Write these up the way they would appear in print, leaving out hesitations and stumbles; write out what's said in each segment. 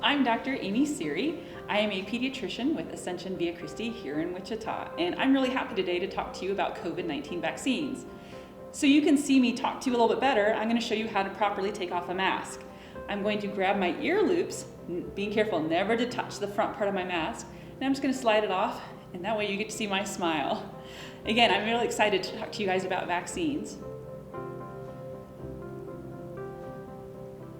I'm Dr. Amy Seery. I am a pediatrician with Ascension Via Christi here in Wichita, and I'm really happy today to talk to you about COVID-19 vaccines. So you can see me talk to you a little bit better, I'm going to show you how to properly take off a mask. I'm going to grab my ear loops, being careful never to touch the front part of my mask, and I'm just going to slide it off, and that way you get to see my smile. Again, I'm really excited to talk to you guys about vaccines.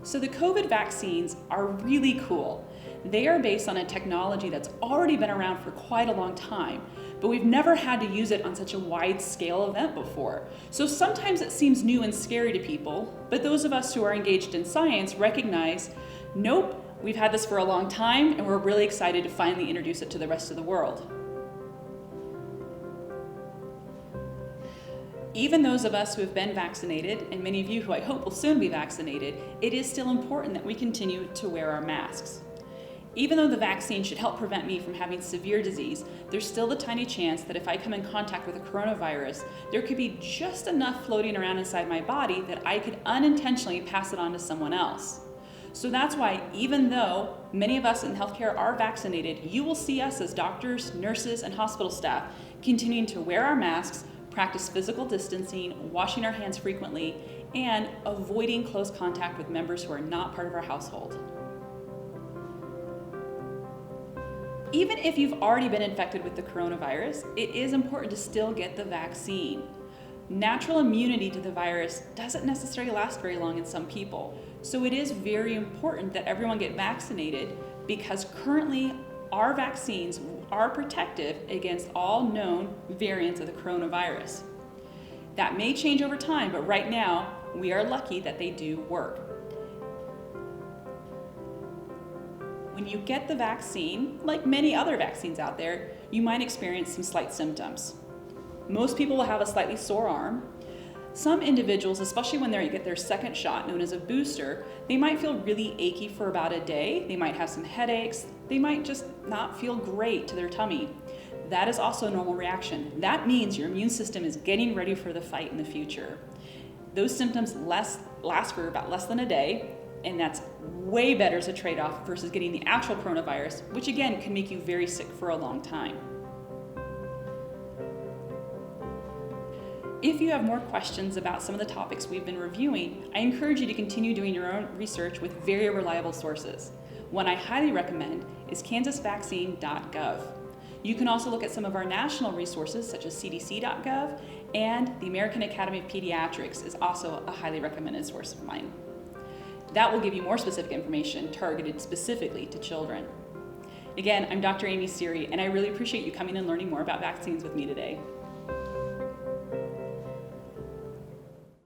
So the COVID vaccines are really cool. They are based on a technology that's already been around for quite a long time, but we've never had to use it on such a wide scale event before. So sometimes it seems new and scary to people, but those of us who are engaged in science recognize, nope, we've had this for a long time and we're really excited to finally introduce it to the rest of the world. Even those of us who have been vaccinated, and many of you who I hope will soon be vaccinated, it is still important that we continue to wear our masks. Even though the vaccine should help prevent me from having severe disease, there's still the tiny chance that if I come in contact with a coronavirus, there could be just enough floating around inside my body that I could unintentionally pass it on to someone else. So that's why, even though many of us in healthcare are vaccinated, you will see us as doctors, nurses, and hospital staff continuing to wear our masks, practice physical distancing, washing our hands frequently, and avoiding close contact with members who are not part of our household. Even if you've already been infected with the coronavirus, it is important to still get the vaccine. Natural immunity to the virus doesn't necessarily last very long in some people, so it is very important that everyone get vaccinated because currently our vaccines are protective against all known variants of the coronavirus. That may change over time, but right now, we are lucky that they do work. When you get the vaccine, like many other vaccines out there, you might experience some slight symptoms. Most people will have a slightly sore arm. Some individuals, especially when they get their second shot, known as a booster, they might feel really achy for about a day. They might have some headaches. They might just not feel great to their tummy. That is also a normal reaction. That means your immune system is getting ready for the fight in the future. Those symptoms last for about less than a day, and that's way better as a trade-off versus getting the actual coronavirus, which again can make you very sick for a long time. If you have more questions about some of the topics we've been reviewing, I encourage you to continue doing your own research with very reliable sources. One I highly recommend is kansasvaccine.gov. You can also look at some of our national resources such as cdc.gov, and the American Academy of Pediatrics is also a highly recommended source of mine. That will give you more specific information targeted specifically to children. Again, I'm Dr. Amy Seery, and I really appreciate you coming and learning more about vaccines with me today.